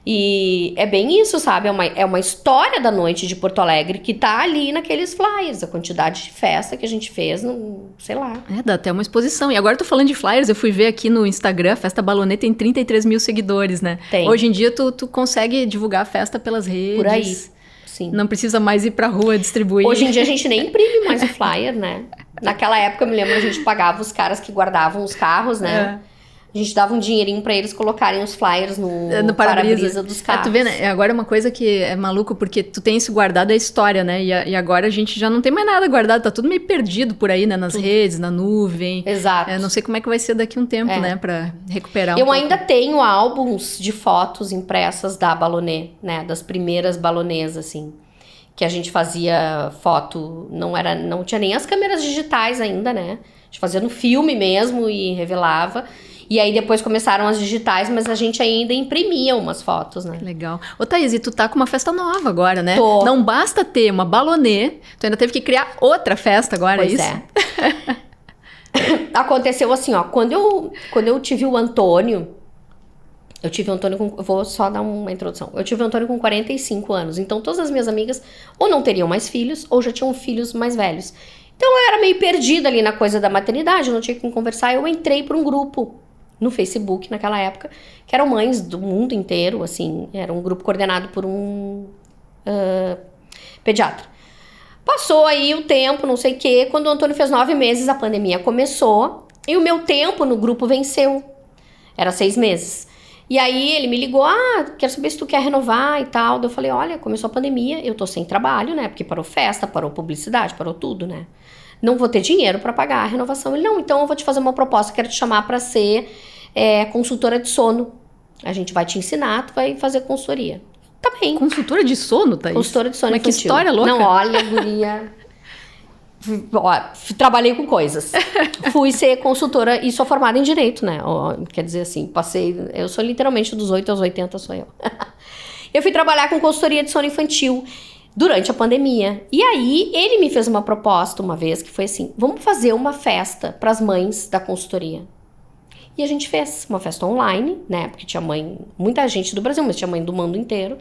B: E é bem isso, sabe? É uma história da noite de Porto Alegre que tá ali naqueles flyers. A quantidade de festa que a gente fez, sei lá.
A: Dá até uma exposição. E agora eu tô falando de flyers, eu fui ver aqui no Instagram, a Festa Balonê tem 33 mil seguidores, né?
B: Tem.
A: Hoje em dia tu consegue divulgar a festa pelas redes.
B: Por aí, sim.
A: Não precisa mais ir pra rua distribuir.
B: Hoje em dia a gente nem imprime mais o flyer, né? Naquela época, eu me lembro, a gente pagava os caras que guardavam os carros, né? A gente dava um dinheirinho pra eles colocarem os flyers no para-brisa dos carros.
A: Tu vê, né? Agora é uma coisa que é maluco, porque tu tem isso guardado, é história, né? E agora a gente já não tem mais nada guardado, tá tudo meio perdido por aí, né? Nas redes, na nuvem.
B: Exato.
A: Não sei como é que vai ser daqui a um tempo, né? Pra recuperar
B: Eu ainda tenho álbuns de fotos impressas da Balonê, né? Das primeiras balonês, assim. Que a gente fazia foto, não tinha nem as câmeras digitais ainda, né? A gente fazia no filme mesmo e revelava. E aí depois começaram as digitais, mas a gente ainda imprimia umas fotos, né?
A: Legal. Ô Thaís, e tu tá com uma festa nova agora, né?
B: Tô.
A: Não basta ter uma balonê, tu ainda teve que criar outra festa agora,
B: Pois
A: é isso?
B: Aconteceu assim, ó, quando eu tive o Antônio, eu vou só dar uma introdução. Eu tive o Antônio com 45 anos, então todas as minhas amigas ou não teriam mais filhos, ou já tinham filhos mais velhos. Então eu era meio perdida ali na coisa da maternidade, eu não tinha com quem conversar, eu entrei para um grupo no Facebook naquela época, que eram mães do mundo inteiro, assim, era um grupo coordenado por um pediatra. Passou aí o tempo, não sei o quê, quando o Antônio fez 9 meses, a pandemia começou, e o meu tempo no grupo venceu, era 6 meses. E aí ele me ligou, quero saber se tu quer renovar e tal, daí eu falei, olha, começou a pandemia, eu tô sem trabalho, né, porque parou festa, parou publicidade, parou tudo, né. Não vou ter dinheiro para pagar a renovação. Ele, não, então eu vou te fazer uma proposta, quero te chamar para ser consultora de sono. A gente vai te ensinar, tu vai fazer consultoria. Tá bem.
A: Consultora de sono, Thaís?
B: Consultora de sono
A: Mas
B: infantil.
A: que história louca.
B: Não, olha, guria. Trabalhei com coisas. Fui ser consultora e sou formada em Direito, né? Quer dizer assim, eu sou literalmente dos 8 aos 80, sou eu. Eu fui trabalhar com consultoria de sono infantil durante a pandemia. E aí, ele me fez uma proposta uma vez, que foi assim, vamos fazer uma festa para as mães da consultoria. E a gente fez uma festa online, né, porque tinha muita gente do Brasil, mas tinha mãe do mundo inteiro.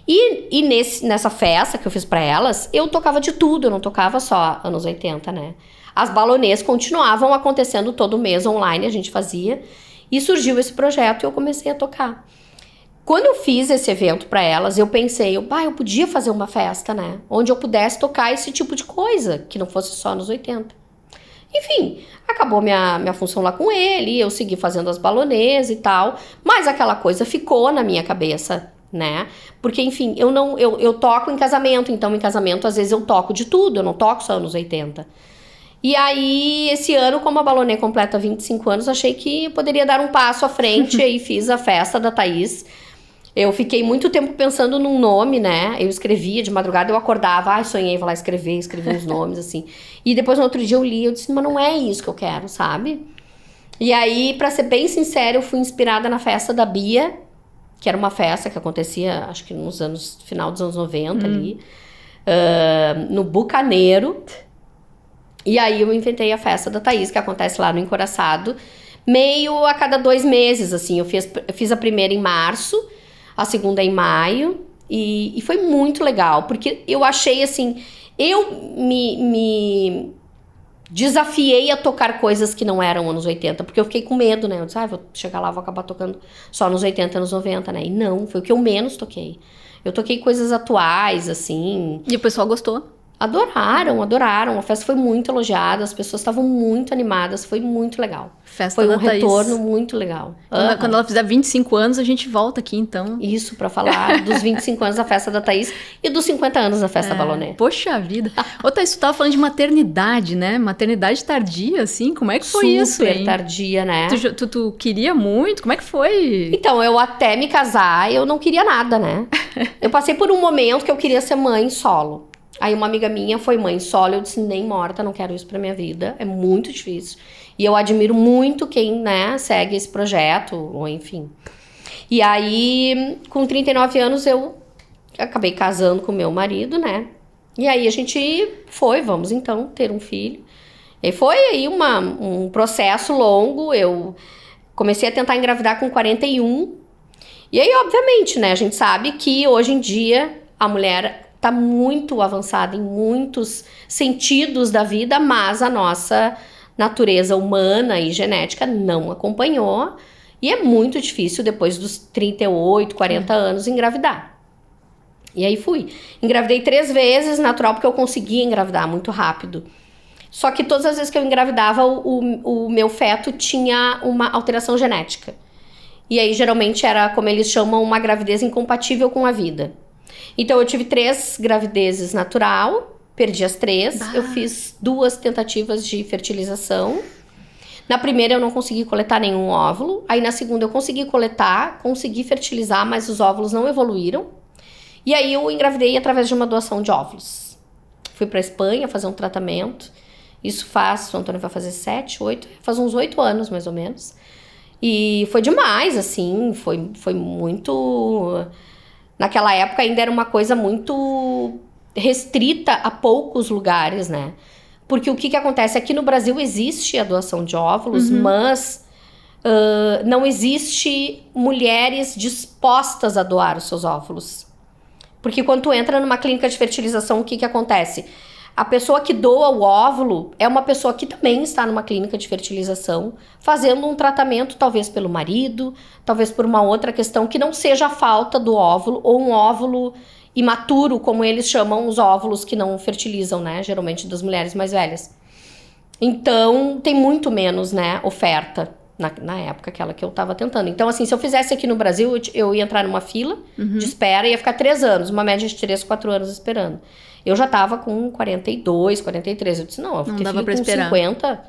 B: E nessa festa que eu fiz para elas, eu tocava de tudo, eu não tocava só anos 80, né. As balonês continuavam acontecendo todo mês online, a gente fazia, e surgiu esse projeto e eu comecei a tocar. Quando eu fiz esse evento para elas, eu pensei, eu podia fazer uma festa, né? Onde eu pudesse tocar esse tipo de coisa, que não fosse só nos 80. Enfim, acabou minha função lá com ele, eu segui fazendo as balonês e tal, mas aquela coisa ficou na minha cabeça, né? Porque, enfim, eu toco em casamento, então em casamento às vezes eu toco de tudo, eu não toco só nos 80. E aí, esse ano, como a Balonê completa 25 anos, achei que eu poderia dar um passo à frente e fiz a festa da Thaís. Eu fiquei muito tempo pensando num nome, né? Eu escrevia de madrugada, eu acordava, sonhei, vou lá escrever uns nomes, assim. E depois, no outro dia, eu li, eu disse, mas não é isso que eu quero, sabe? E aí, pra ser bem sincera, eu fui inspirada na festa da Bia, que era uma festa que acontecia, acho que final dos anos 90 ali, no Bucaneiro. E aí, eu inventei a festa da Thaís, que acontece lá no Encoraçado, meio a cada 2 meses, assim. Eu fiz a primeira em março, a segunda em maio, e foi muito legal, porque eu achei assim, eu me desafiei a tocar coisas que não eram anos 80, porque eu fiquei com medo, né, eu disse, vou chegar lá, vou acabar tocando só nos 80, anos 90, né, e não, foi o que eu menos toquei. Eu toquei coisas atuais, assim.
A: E o pessoal gostou?
B: Adoraram. A festa foi muito elogiada, as pessoas estavam muito animadas, foi muito legal.
A: Festa
B: foi
A: da
B: um
A: Thaís.
B: Retorno muito legal.
A: Quando ela fizer 25 anos, a gente volta aqui, então.
B: Isso, pra falar dos 25 anos da festa da Thaís e dos 50 anos da festa Balonê.
A: Poxa vida. Ô, Thaís, tu tava falando de maternidade, né? Maternidade tardia, assim, como é que foi isso, hein?
B: Super tardia, né?
A: Tu queria muito? Como é que foi?
B: Então, eu até me casar, eu não queria nada, né? Eu passei por um momento que eu queria ser mãe solo. Aí uma amiga minha foi mãe solo, eu disse, nem morta, não quero isso pra minha vida, é muito difícil. E eu admiro muito quem, né, segue esse projeto, ou enfim. E aí, com 39 anos, eu acabei casando com meu marido, né? E aí a gente vamos então ter um filho. E foi aí um processo longo. Eu comecei a tentar engravidar com 41. E aí, obviamente, né? A gente sabe que hoje em dia a mulher tá muito avançada em muitos sentidos da vida, mas a nossa natureza humana e genética não acompanhou. E é muito difícil depois dos 38, 40 anos engravidar. E aí fui. Engravidei 3 vezes, natural, porque eu conseguia engravidar muito rápido. Só que todas as vezes que eu engravidava, o meu feto tinha uma alteração genética. E aí, geralmente, era, como eles chamam, uma gravidez incompatível com a vida. Então, eu tive 3 gravidezes natural, perdi as 3. Eu fiz 2 tentativas de fertilização. Na primeira, eu não consegui coletar nenhum óvulo. Aí, na segunda, eu consegui coletar, consegui fertilizar, mas os óvulos não evoluíram. E aí, eu engravidei através de uma doação de óvulos. Fui pra Espanha fazer um tratamento. Isso o Antônio vai fazer faz uns 8 anos, mais ou menos. E foi demais, assim, foi muito... Naquela época ainda era uma coisa muito restrita a poucos lugares, né? Porque o que acontece? Aqui no Brasil existe a doação de óvulos, mas não existe mulheres dispostas a doar os seus óvulos. Porque quando tu entra numa clínica de fertilização, o que acontece? A pessoa que doa o óvulo é uma pessoa que também está numa clínica de fertilização, fazendo um tratamento, talvez pelo marido, talvez por uma outra questão, que não seja a falta do óvulo, ou um óvulo imaturo, como eles chamam os óvulos que não fertilizam, né? Geralmente das mulheres mais velhas. Então, tem muito menos, né, oferta na época, aquela que eu estava tentando. Então, assim, se eu fizesse aqui no Brasil, eu ia entrar numa fila de espera e ia ficar 3 anos, uma média de 3, 4 anos esperando. Eu já tava com 42, 43. Eu disse, não, eu vou ter filho com 50.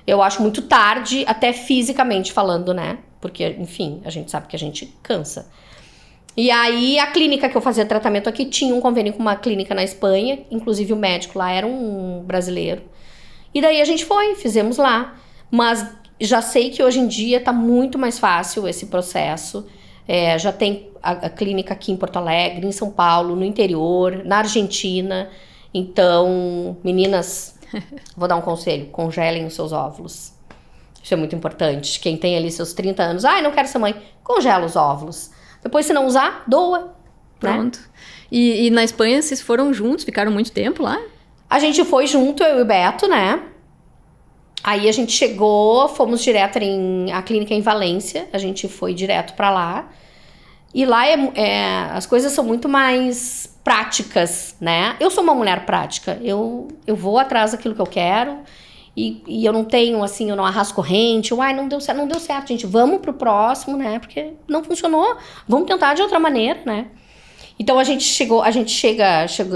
B: Eu acho muito tarde, até fisicamente falando, né? Porque, enfim, a gente sabe que a gente cansa. E aí, a clínica que eu fazia tratamento aqui tinha um convênio com uma clínica na Espanha. Inclusive, o médico lá era um brasileiro. E daí, a gente fizemos lá. Mas já sei que hoje em dia tá muito mais fácil esse processo. Já tem a clínica aqui em Porto Alegre, em São Paulo, no interior, na Argentina. Então, meninas, vou dar um conselho: congelem os seus óvulos. Isso é muito importante. Quem tem ali seus 30 anos, não quero ser mãe, congela os óvulos. Depois, se não usar, doa.
A: Pronto.
B: Né?
A: E na Espanha, vocês foram juntos? Ficaram muito tempo lá?
B: A gente foi junto, eu e o Beto, né? Aí a gente chegou, fomos direto a clínica em Valência. A gente foi direto pra lá. E lá as coisas são muito mais práticas, né? Eu sou uma mulher prática. Eu vou atrás daquilo que eu quero. E eu não tenho, assim, eu não arrasto corrente. Não deu certo, gente. Vamos pro próximo, né? Porque não funcionou. Vamos tentar de outra maneira, né? Então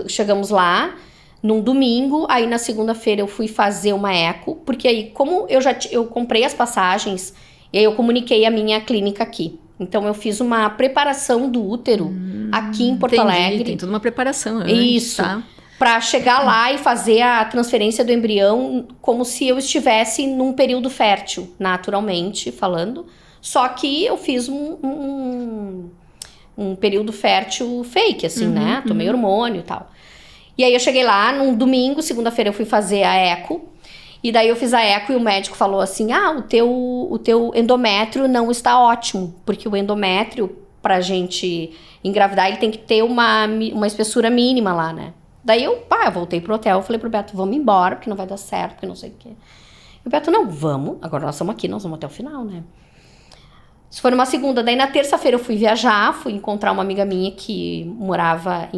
B: chegamos lá num domingo. Aí na segunda-feira eu fui fazer uma eco. Porque aí, como eu comprei as passagens, e aí eu comuniquei a minha clínica aqui. Então, eu fiz uma preparação do útero aqui em Porto Alegre.
A: Tem toda uma preparação antes,
B: isso,
A: tá?
B: Pra chegar lá e fazer a transferência do embrião como se eu estivesse num período fértil, naturalmente falando. Só que eu fiz um período fértil fake, assim, né? Tomei hormônio e tal. E aí, eu cheguei lá num domingo, segunda-feira eu fui fazer a eco. E daí eu fiz a eco e o médico falou assim, o teu endométrio não está ótimo, porque o endométrio, pra gente engravidar, ele tem que ter uma espessura mínima lá, né? Daí eu voltei pro hotel, falei pro Beto, vamos embora, porque não vai dar certo, porque não sei o quê. E o Beto, não, vamos, agora nós estamos aqui, nós vamos até o final, né? Isso foi numa segunda, daí na terça-feira eu fui viajar, fui encontrar uma amiga minha que morava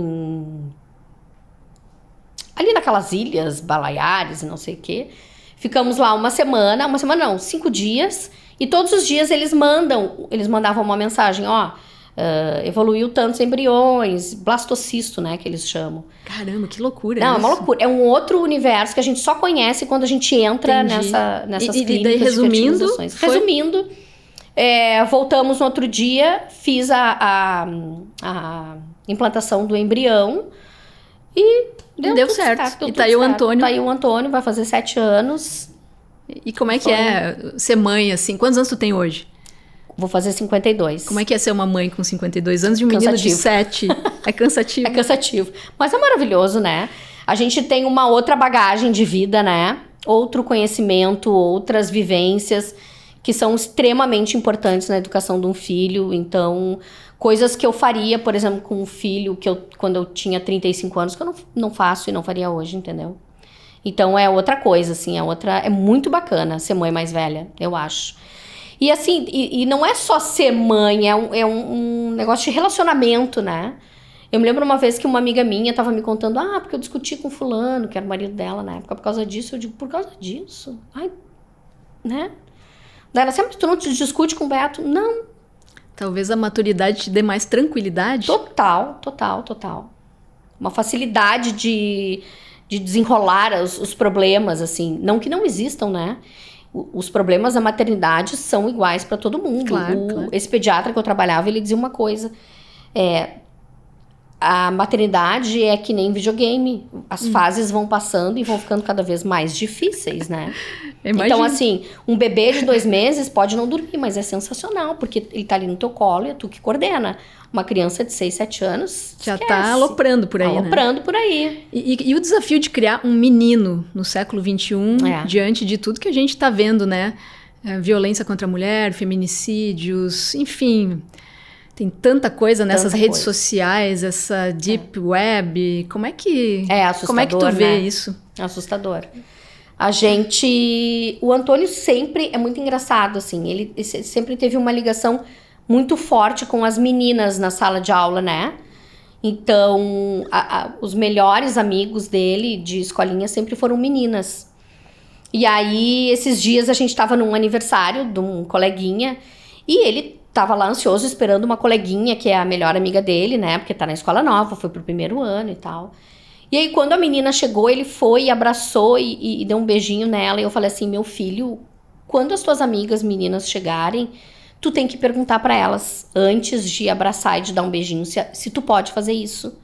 B: ali naquelas ilhas Baleares e não sei o quê. Ficamos lá uma semana não, 5 dias. E todos os dias eles mandavam uma mensagem, evoluiu tantos embriões, blastocisto, né, que eles chamam.
A: Caramba, que loucura.
B: Não, é uma loucura. É um outro universo que a gente só conhece quando a gente entra nessas clínicas
A: daí, resumindo,
B: de fertilizações. Voltamos no outro dia, fiz a implantação do embrião e deu certo.
A: E tá aí o Antônio.
B: Tá aí o Antônio, vai fazer 7 anos.
A: E como é que é ser mãe, assim? Quantos anos tu tem hoje?
B: Vou fazer 52.
A: Como é que é ser uma mãe com 52 anos de um menino de 7? É cansativo.
B: É cansativo. Mas é maravilhoso, né? A gente tem uma outra bagagem de vida, né? Outro conhecimento, outras vivências que são extremamente importantes na educação de um filho. Então, coisas que eu faria, por exemplo, com um filho quando eu tinha 35 anos, que eu não faço e não faria hoje, entendeu? Então, é outra coisa, assim, é muito bacana ser mãe mais velha, eu acho. E assim, e não é só ser mãe, é um negócio de relacionamento, né? Eu me lembro uma vez que uma amiga minha tava me contando, porque eu discuti com fulano, que era o marido dela na época, por causa disso. Eu digo, por causa disso? Ai, né? Daí ela sempre, tu não te discute com o Beto? Não.
A: Talvez a maturidade te dê mais tranquilidade?
B: Total. Uma facilidade de desenrolar os problemas, assim. Não que não existam, né? Os problemas da maternidade são iguais para todo mundo.
A: Claro.
B: Esse pediatra que eu trabalhava, ele dizia uma coisa. A maternidade é que nem videogame. As fases vão passando e vão ficando cada vez mais difíceis, né?
A: Imagina.
B: Então, assim, um bebê de 2 meses pode não dormir, mas é sensacional, porque ele tá ali no teu colo e é tu que coordena. Uma criança de 6, 7 anos,
A: já
B: esquece.
A: tá aloprando por aí,
B: Aloprando por aí.
A: E o desafio de criar um menino no século XXI, diante de tudo que a gente tá vendo, né? Violência contra a mulher, feminicídios, enfim... Tem tanta coisa nessas redes sociais, essa deep web. Como é que...
B: assustador,
A: como é que tu vê
B: né?
A: isso?
B: É assustador. O Antônio sempre é muito engraçado, assim. Ele sempre teve uma ligação muito forte com as meninas na sala de aula, né? Então, os melhores amigos dele de escolinha sempre foram meninas. E aí, esses dias a gente tava num aniversário de um coleguinha e ele tava lá ansioso esperando uma coleguinha, que é a melhor amiga dele, né? Porque tá na escola nova, foi pro 1º ano e tal. E aí, quando a menina chegou, ele foi e abraçou e deu um beijinho nela. E eu falei assim, meu filho, quando as tuas amigas meninas chegarem, tu tem que perguntar pra elas, antes de abraçar e de dar um beijinho, se tu pode fazer isso,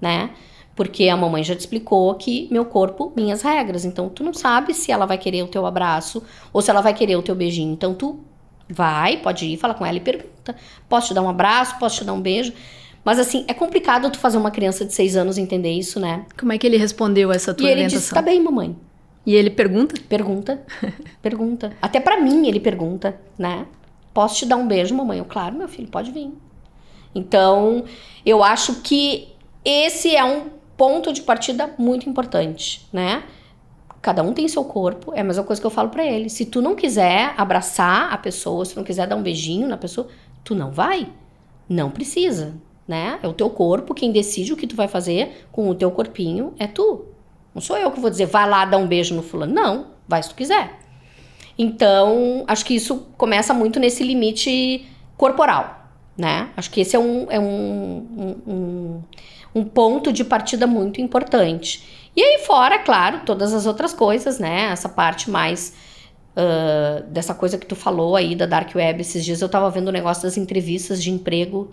B: né? Porque a mamãe já te explicou que meu corpo, minhas regras. Então, tu não sabe se ela vai querer o teu abraço ou se ela vai querer o teu beijinho. Então, tu pode ir, fala com ela e pergunta. Posso te dar um abraço? Posso te dar um beijo? Mas assim, é complicado tu fazer uma criança de 6 anos entender isso, né?
A: Como é que ele respondeu essa tua orientação?
B: E ele disse, tá bem, mamãe.
A: E ele pergunta?
B: Pergunta. Até pra mim ele pergunta, né? Posso te dar um beijo, mamãe? Eu, claro, meu filho, pode vir. Então, eu acho que esse é um ponto de partida muito importante, né? Cada um tem seu corpo, é a mesma coisa que eu falo pra ele. Se tu não quiser abraçar a pessoa, se tu não quiser dar um beijinho na pessoa, tu não vai. Não precisa, né? É o teu corpo, quem decide o que tu vai fazer com o teu corpinho é tu. Não sou eu que vou dizer, vai lá dar um beijo no fulano. Não, vai se tu quiser. Então, acho que isso começa muito nesse limite corporal, né? Acho que esse é um ponto de partida muito importante. E aí fora, claro, todas as outras coisas, né? Essa parte mais dessa coisa que tu falou aí da Dark Web. Esses dias eu tava vendo o negócio das entrevistas de emprego,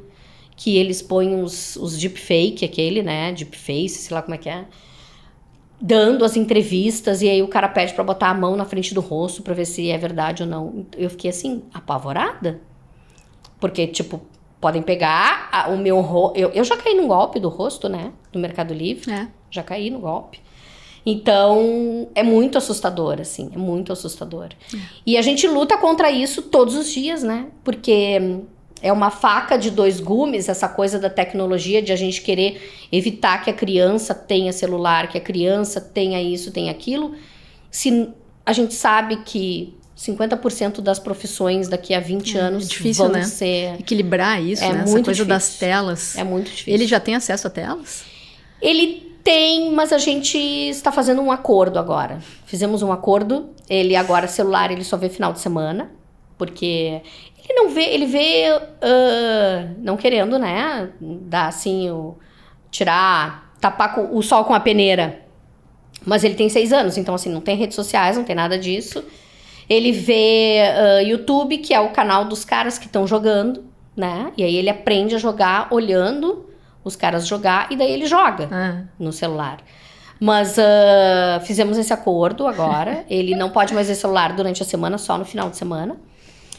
B: que eles põem os deepfake, aquele, né? Deepface, sei lá como é que é. Dando as entrevistas, e aí o cara pede pra botar a mão na frente do rosto pra ver se é verdade ou não. Eu fiquei assim, apavorada. Porque, tipo, podem pegar o meu rosto. Eu já caí num golpe do rosto, né? No Mercado Livre. Já caí no golpe. Então, é muito assustador, assim. É muito assustador. E a gente luta contra isso todos os dias, né? Porque é uma faca de 2 gumes, essa coisa da tecnologia, de a gente querer evitar que a criança tenha celular, que a criança tenha isso, tenha aquilo. Se a gente sabe que 50% das profissões daqui a 20 anos
A: difícil,
B: vão
A: né?
B: ser...
A: Equilibrar isso, né? Essa coisa difícil. Das telas.
B: É muito difícil.
A: Ele já tem acesso a telas?
B: Ele tem, mas a gente está fazendo um acordo agora. Fizemos um acordo. Ele agora, celular, ele só vê final de semana. Porque ele não vê, ele vê não querendo, né? Dar assim, tapar o sol com a peneira. Mas ele tem 6 anos, então assim, não tem redes sociais, não tem nada disso. Ele vê YouTube, que é o canal dos caras que estão jogando, né? E aí ele aprende a jogar olhando os caras jogar, e daí ele joga no celular. Mas fizemos esse acordo agora. Ele não pode mais ver celular durante a semana, só no final de semana.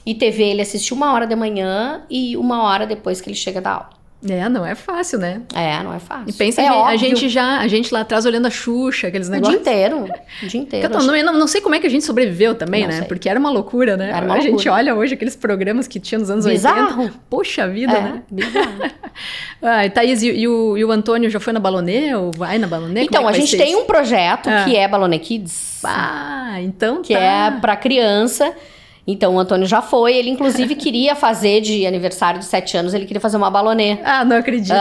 B: E TV ele assiste 1 hora da manhã e 1 hora depois que ele chega da aula.
A: Não é fácil, né?
B: Não é fácil.
A: E pensa a gente lá atrás olhando a Xuxa, aqueles negócios.
B: O dia inteiro.
A: Eu não sei como é que a gente sobreviveu também,
B: não
A: né?
B: sei.
A: Porque era uma loucura, né?
B: Era uma
A: a
B: loucura.
A: gente olha hoje aqueles programas que tinha nos anos
B: Bizarro.
A: 80. Poxa vida, né?
B: Bizarro.
A: Thaís, e o Antônio já foi na Balonê ou vai na Balonê?
B: Então, a gente tem um projeto que é Balonê Kids.
A: Então
B: que é pra criança. Então, o Antônio já foi. Ele, inclusive, queria fazer de aniversário de 7 anos, ele queria fazer uma balonê.
A: Não acredito.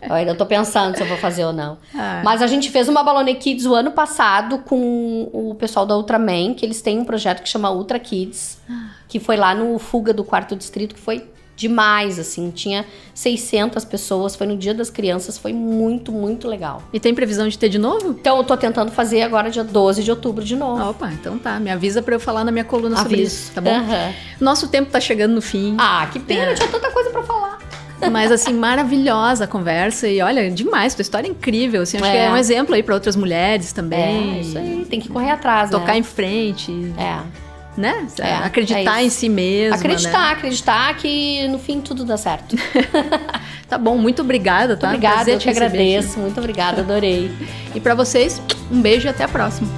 B: Eu ainda tô pensando se eu vou fazer ou não. Mas a gente fez uma Balonê Kids o ano passado com o pessoal da Ultraman, que eles têm um projeto que chama Ultra Kids, que foi lá no Fuga do 4º Distrito, que foi demais, assim. Tinha 600 pessoas, foi no Dia das Crianças, foi muito, muito legal.
A: E tem previsão de ter de novo?
B: Então, eu tô tentando fazer agora dia 12 de outubro de novo.
A: Opa, então tá. Me avisa pra eu falar na minha coluna sobre isso, tá bom? Nosso tempo tá chegando no fim.
B: Que pena, tinha tanta coisa pra falar.
A: Mas, assim, maravilhosa a conversa. E olha, demais, tua história é incrível. Assim, acho que é um exemplo aí pra outras mulheres também.
B: Isso aí, tem que correr atrás,
A: tocar
B: né?
A: em frente. Né? Acreditar em si mesma.
B: Acreditar que no fim tudo dá certo.
A: Tá bom, muito obrigada, tá?
B: Muito obrigada, eu te agradeço. Muito obrigada, adorei.
A: E pra vocês, um beijo e até a próxima.